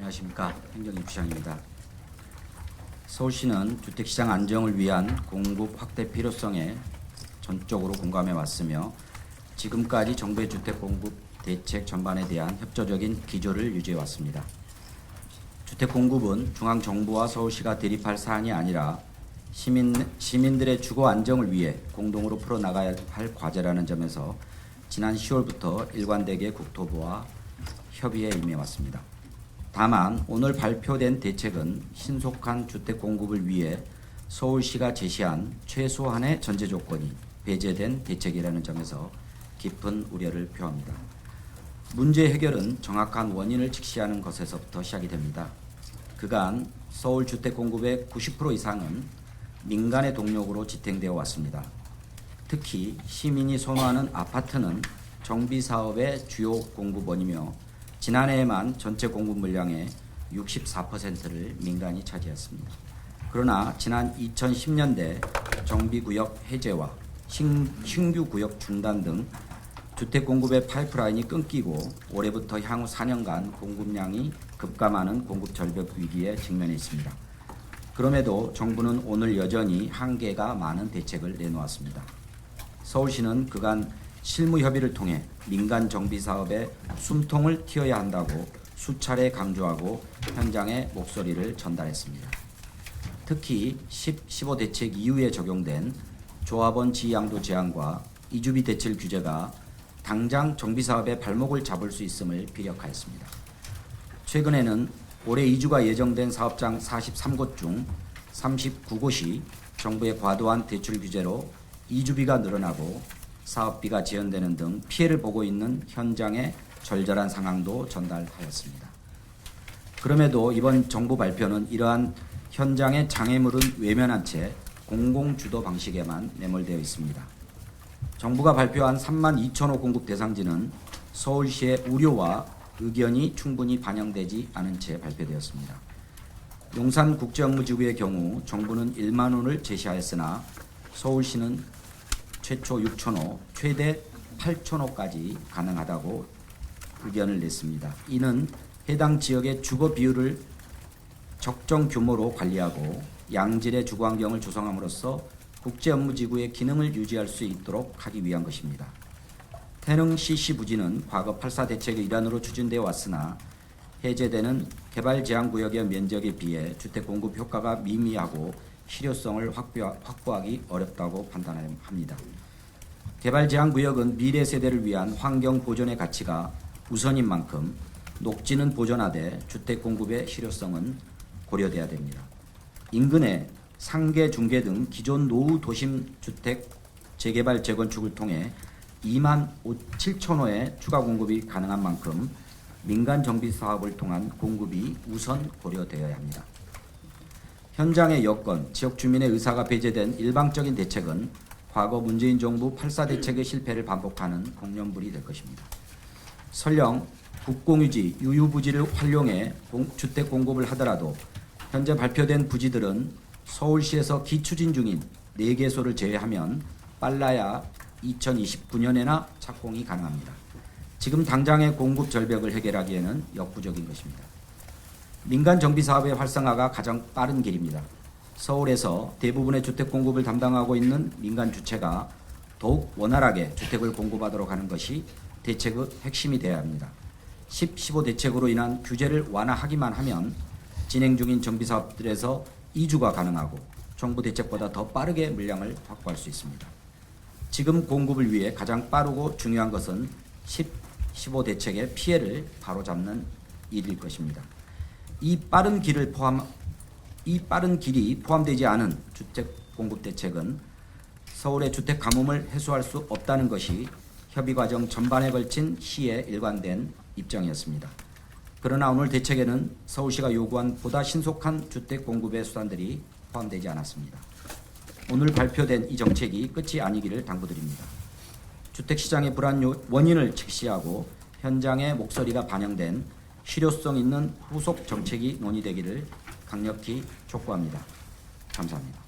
안녕하십니까. 행정위 부장입니다. 서울시는 주택시장 안정을 위한 공급 확대 필요성에 전적으로 공감해 왔으며 지금까지 정부의 주택 공급 대책 전반에 대한 협조적인 기조를 유지해 왔습니다. 주택 공급은 중앙정부와 서울시가 대립할 사안이 아니라 시민들의 주거 안정을 위해 공동으로 풀어나가야 할 과제라는 점에서 지난 10월부터 일관되게 국토부와 협의에 임해왔습니다. 다만 오늘 발표된 대책은 신속한 주택 공급을 위해 서울시가 제시한 최소한의 전제 조건이 배제된 대책이라는 점에서 깊은 우려를 표합니다. 문제 해결은 정확한 원인을 직시하는 것에서부터 시작이 됩니다. 그간 서울 주택 공급의 90% 이상은 민간의 동력으로 지탱되어 왔습니다. 특히 시민이 선호하는 아파트는 정비사업의 주요 공급원이며 지난해에만 전체 공급 물량의 64%를 민간이 차지했습니다. 그러나 지난 2010년대 정비구역 해제와 신규 구역 중단 등 주택 공급의 파이프라인이 끊기고 올해부터 향후 4년간 공급량이 급감하는 공급 절벽 위기에 직면해 있습니다. 그럼에도 정부는 오늘 여전히 한계가 많은 대책을 내놓았습니다. 서울시는 그간 실무 협의를 통해 민간 정비 사업에 숨통을 틔어야 한다고 수차례 강조하고 현장의 목소리를 전달했습니다. 특히 15 대책 이후에 적용된 조합원 지양도 제한과 이주비 대출 규제가 당장 정비 사업의 발목을 잡을 수 있음을 피력하였습니다. 최근에는 올해 이주가 예정된 사업장 43곳 중 39곳이 정부의 과도한 대출 규제로 이주비가 늘어나고 사업비가 지연되는 등 피해를 보고 있는 현장의 절절한 상황도 전달하였습니다. 그럼에도 이번 정부 발표는 이러한 현장의 장애물은 외면한 채 공공주도 방식에만 매몰되어 있습니다. 정부가 발표한 3만 2천호 공급 대상지는 서울시의 우려와 의견이 충분히 반영되지 않은 채 발표되었습니다. 용산국제업무지구의 경우 정부는 1만 호를 제시하였으나 서울시는 최초 6천호, 최대 8천호까지 가능하다고 의견을 냈습니다. 이는 해당 지역의 주거 비율을 적정 규모로 관리하고 양질의 주거 환경을 조성함으로써 국제업무지구의 기능을 유지할 수 있도록 하기 위한 것입니다. 태릉 CC 부지는 과거 8.4 대책의 일환으로 추진되어 왔으나 해제되는 개발 제한 구역의 면적에 비해 주택 공급 효과가 미미하고 실효성을 확보하기 어렵다고 판단합니다. 개발 제한 구역은 미래 세대를 위한 환경 보존의 가치가 우선인 만큼 녹지는 보존하되 주택 공급의 실효성은 고려돼야 됩니다. 인근의 상계, 중계 등 기존 노후 도심 주택 재개발 재건축을 통해 2만 7천호의 추가 공급이 가능한 만큼 민간 정비 사업을 통한 공급이 우선 고려되어야 합니다. 현장의 여건, 지역 주민의 의사가 배제된 일방적인 대책은 과거 문재인 정부 8.4 대책의 실패를 반복하는 공연불이 될 것입니다. 설령 국공유지, 유유부지를 활용해 주택 공급을 하더라도 현재 발표된 부지들은 서울시에서 기추진 중인 4개소를 제외하면 빨라야 2029년에나 착공이 가능합니다. 지금 당장의 공급 절벽을 해결하기에는 역부족인 것입니다. 민간 정비 사업의 활성화가 가장 빠른 길입니다. 서울에서 대부분의 주택 공급을 담당하고 있는 민간 주체가 더욱 원활하게 주택을 공급하도록 하는 것이 대책의 핵심이 되어야 합니다. 15 대책으로 인한 규제를 완화하기만 하면 진행 중인 정비 사업들에서 이주가 가능하고 정부 대책보다 더 빠르게 물량을 확보할 수 있습니다. 지금 공급을 위해 가장 빠르고 중요한 것은 15 대책의 피해를 바로잡는 일일 것입니다. 이 빠른 길이 포함되지 않은 주택 공급 대책은 서울의 주택 가뭄을 해소할 수 없다는 것이 협의 과정 전반에 걸친 시의 일관된 입장이었습니다. 그러나 오늘 대책에는 서울시가 요구한 보다 신속한 주택 공급의 수단들이 포함되지 않았습니다. 오늘 발표된 이 정책이 끝이 아니기를 당부드립니다. 주택시장의 불안 원인을 직시하고 현장의 목소리가 반영된 실효성 있는 후속 정책이 논의되기를 강력히 촉구합니다. 감사합니다.